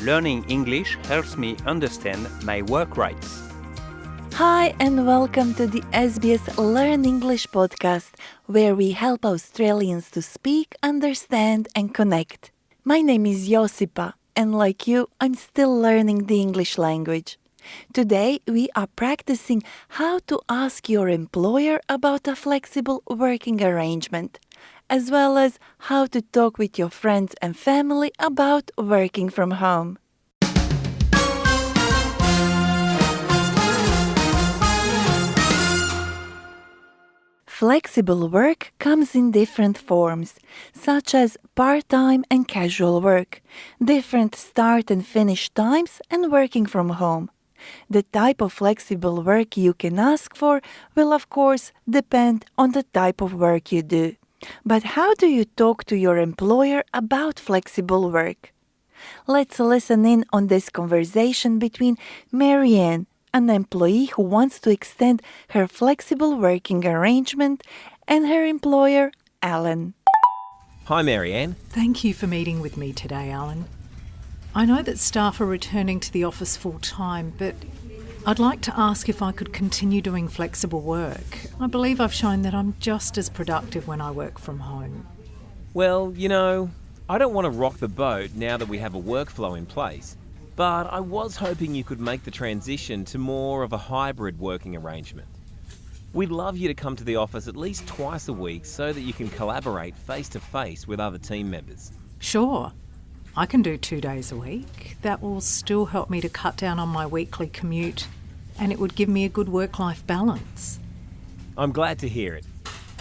Learning English helps me understand my work rights. Hi and welcome to the SBS Learn English podcast, where we help Australians to speak, understand and connect. My name is Josipa and like you, I'm still learning the English language. Today we are practicing how to ask your employer about a flexible working arrangement, as well as how to talk with your friends and family about working from home. Flexible work comes in different forms, such as part-time and casual work, different start and finish times, and working from home. The type of flexible work you can ask for will, of course, depend on the type of work you do. But how do you talk to your employer about flexible work? Let's listen in on this conversation between Marianne, an employee who wants to extend her flexible working arrangement, and her employer, Alan. Hi, Marianne. Thank you for meeting with me today, Alan. I know that staff are returning to the office full-time, but I'd like to ask if I could continue doing flexible work. I believe I've shown that I'm just as productive when I work from home. Well, I don't want to rock the boat now that we have a workflow in place, but I was hoping you could make the transition to more of a hybrid working arrangement. We'd love you to come to the office at least twice a week so that you can collaborate face-to-face with other team members. Sure, I can do 2 days a week. That will still help me to cut down on my weekly commute, and it would give me a good work-life balance. I'm glad to hear it.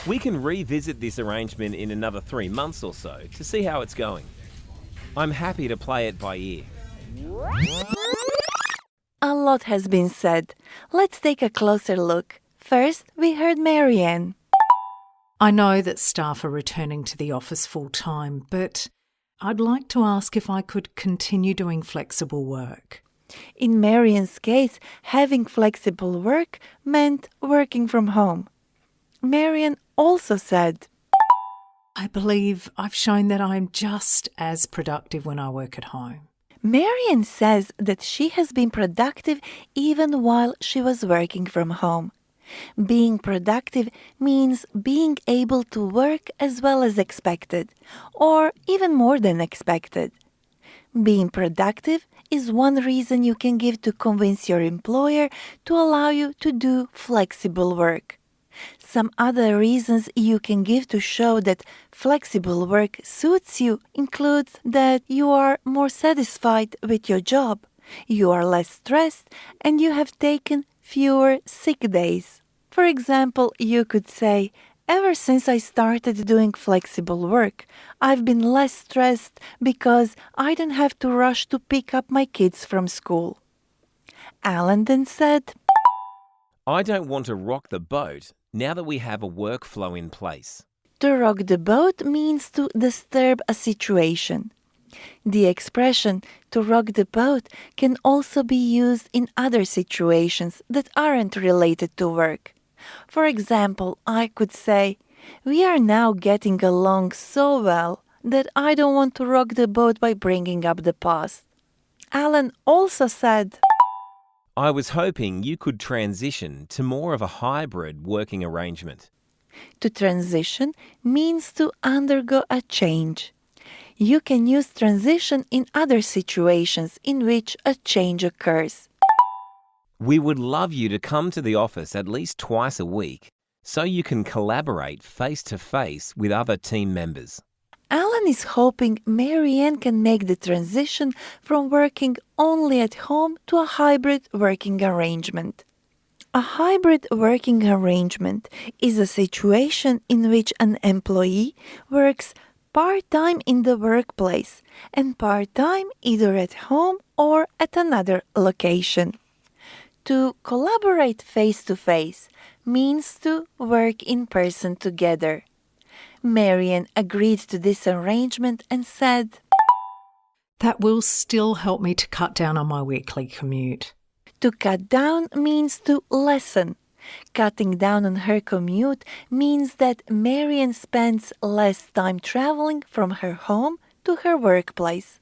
We can revisit this arrangement in another 3 months or so to see how it's going. I'm happy to play it by ear. A lot has been said. Let's take a closer look. First, we heard Marianne. I know that staff are returning to the office full-time, but I'd like to ask if I could continue doing flexible work. In Marianne's case, having flexible work meant working from home. Marianne also said, I believe I've shown that I'm just as productive when I work at home. Marianne says that she has been productive even while she was working from home. Being productive means being able to work as well as expected, or even more than expected. Being productive is one reason you can give to convince your employer to allow you to do flexible work. Some other reasons you can give to show that flexible work suits you include that you are more satisfied with your job, you are less stressed, and you have taken fewer sick days. For example, you could say, ever since I started doing flexible work, I've been less stressed because I don't have to rush to pick up my kids from school. Alan then said, I don't want to rock the boat now that we have a workflow in place. To rock the boat means to disturb a situation. The expression to rock the boat can also be used in other situations that aren't related to work. For example, I could say, we are now getting along so well that I don't want to rock the boat by bringing up the past. Alan also said, I was hoping you could transition to more of a hybrid working arrangement. to transition means to undergo a change. You can use transition in other situations in which a change occurs. We would love you to come to the office at least twice a week so you can collaborate face-to-face with other team members. Alan is hoping Marianne can make the transition from working only at home to a hybrid working arrangement. A hybrid working arrangement is a situation in which an employee works part-time in the workplace and part-time either at home or at another location. To collaborate face-to-face means to work in person together. Marianne agreed to this arrangement and said, That will still help me to cut down on my weekly commute. To cut down means to lessen. Cutting down on her commute means that Marianne spends less time traveling from her home to her workplace.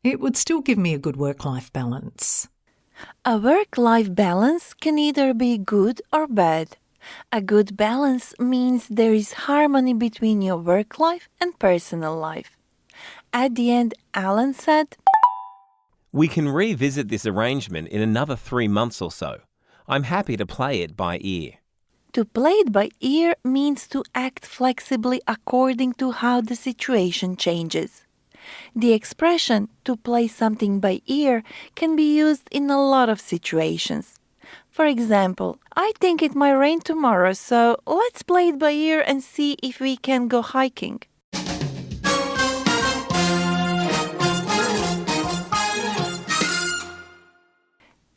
It would still give me a good work-life balance. A work-life balance can either be good or bad. A good balance means there is harmony between your work life and personal life. At the end, Alan said, We can revisit this arrangement in another 3 months or so. I'm happy to play it by ear. To play it by ear means to act flexibly according to how the situation changes. The expression to play something by ear can be used in a lot of situations. For example, I think it might rain tomorrow, so let's play it by ear and see if we can go hiking.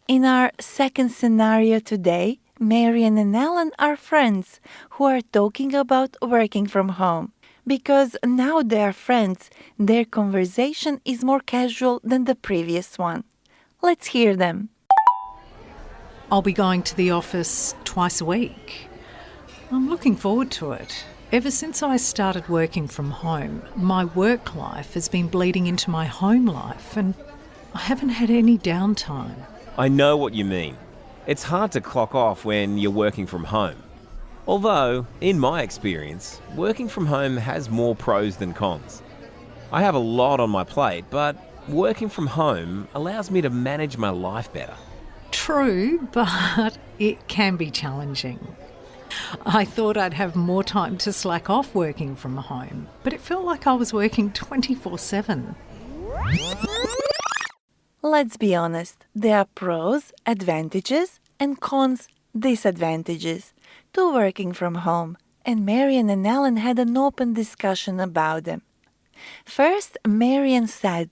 In our second scenario today, Marian and Alan are friends who are talking about working from home. Because now they are friends, their conversation is more casual than the previous one. Let's hear them. I'll be going to the office twice a week. I'm looking forward to it. Ever since I started working from home, my work life has been bleeding into my home life and I haven't had any downtime. I know what you mean. It's hard to clock off when you're working from home. Although, in my experience, working from home has more pros than cons. I have a lot on my plate, but working from home allows me to manage my life better. True, but it can be challenging. I thought I'd have more time to slack off working from home, but it felt like I was working 24/7. Let's be honest, there are pros, advantages, and cons, disadvantages to working from home, and Marian and Alan had an open discussion about them. First, Marian said,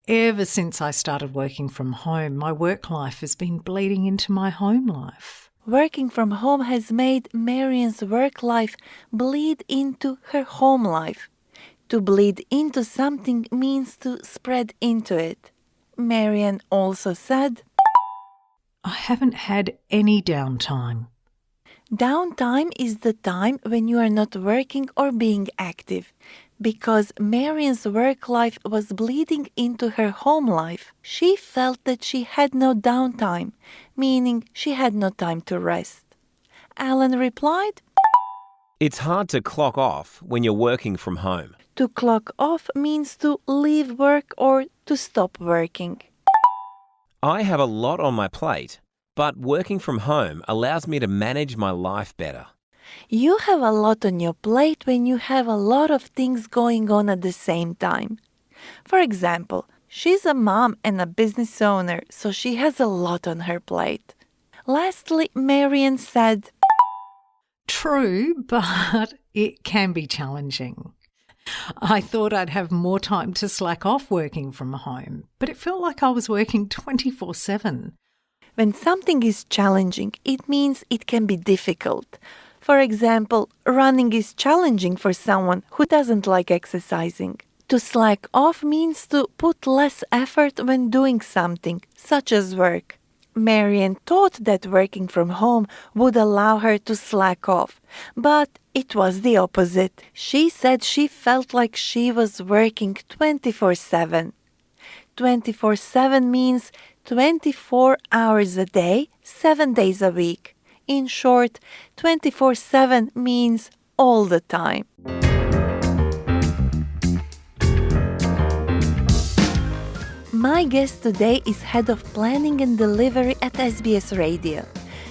Ever since I started working from home, my work life has been bleeding into my home life. Working from home has made Marian's work life bleed into her home life. To bleed into something means to spread into it. Marian also said, I haven't had any downtime. Downtime is the time when you are not working or being active. Because Marian's work life was bleeding into her home life, she felt that she had no downtime, meaning she had no time to rest. Alan replied, It's hard to clock off when you're working from home. To clock off means to leave work or to stop working. I have a lot on my plate, but working from home allows me to manage my life better. You have a lot on your plate when you have a lot of things going on at the same time. For example, she's a mom and a business owner, so she has a lot on her plate. Lastly, Marian said, True, but it can be challenging. I thought I'd have more time to slack off working from home, but it felt like I was working 24/7. When something is challenging, it means it can be difficult. For example, running is challenging for someone who doesn't like exercising. To slack off means to put less effort when doing something, such as work. Marian thought that working from home would allow her to slack off, but it was the opposite. She said she felt like she was working 24/7. 24/7 means 24 hours a day, 7 days a week. In short, 24/7 means all the time. My guest today is Head of Planning and Delivery at SBS Radio.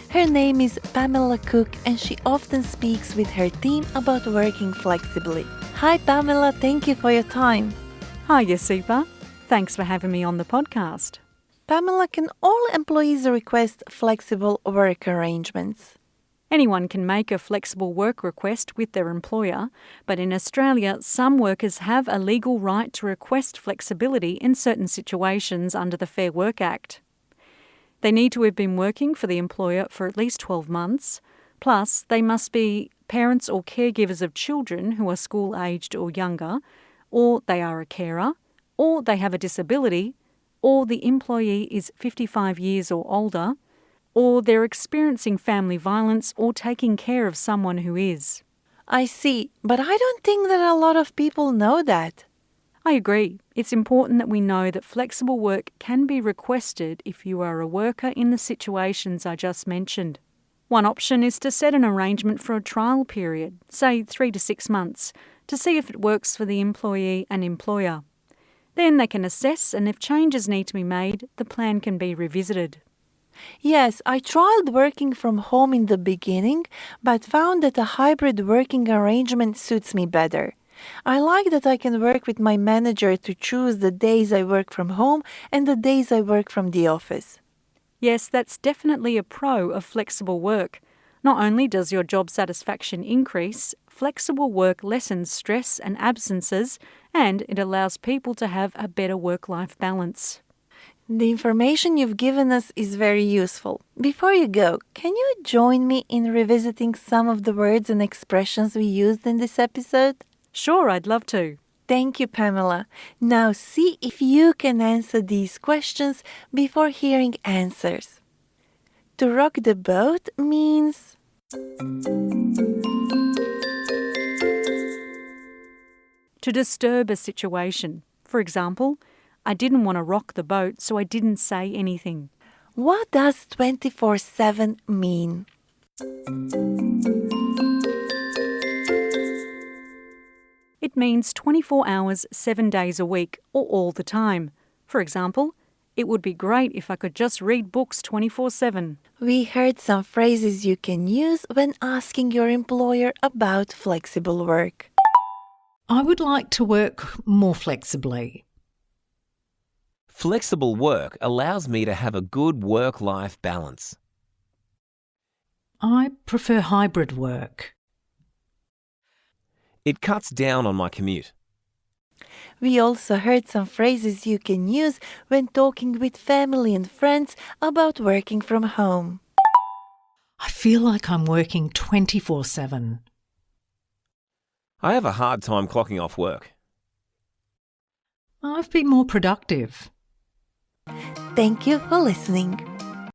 Her name is Pamela Cook and she often speaks with her team about working flexibly. Hi Pamela, thank you for your time. Hi, Yasipa. Thanks for having me on the podcast. Pamela, can all employees request flexible work arrangements? Anyone can make a flexible work request with their employer, but in Australia, some workers have a legal right to request flexibility in certain situations under the Fair Work Act. They need to have been working for the employer for at least 12 months, plus they must be parents or caregivers of children who are school-aged or younger, or they are a carer, or they have a disability, or the employee is 55 years or older, or they're experiencing family violence or taking care of someone who is. I see, but I don't think that a lot of people know that. I agree. It's important that we know that flexible work can be requested if you are a worker in the situations I just mentioned. One option is to set an arrangement for a trial period, say 3 to 6 months, to see if it works for the employee and employer. Then they can assess, and if changes need to be made, the plan can be revisited. Yes, I tried working from home in the beginning, but found that a hybrid working arrangement suits me better. I like that I can work with my manager to choose the days I work from home and the days I work from the office. Yes, that's definitely a pro of flexible work. Not only does your job satisfaction increase, flexible work lessens stress and absences, and it allows people to have a better work-life balance. The information you've given us is very useful. Before you go, can you join me in revisiting some of the words and expressions we used in this episode? Sure, I'd love to. Thank you, Pamela. Now see if you can answer these questions before hearing answers. To rock the boat means... To disturb a situation. For example, I didn't want to rock the boat, so I didn't say anything. What does 24/7 mean? It means 24 hours, 7 days a week, or all the time. For example, it would be great if I could just read books 24/7. We heard some phrases you can use when asking your employer about flexible work. I would like to work more flexibly. Flexible work allows me to have a good work-life balance. I prefer hybrid work. It cuts down on my commute. We also heard some phrases you can use when talking with family and friends about working from home. I feel like I'm working 24/7. I have a hard time clocking off work. I've been more productive. Thank you for listening.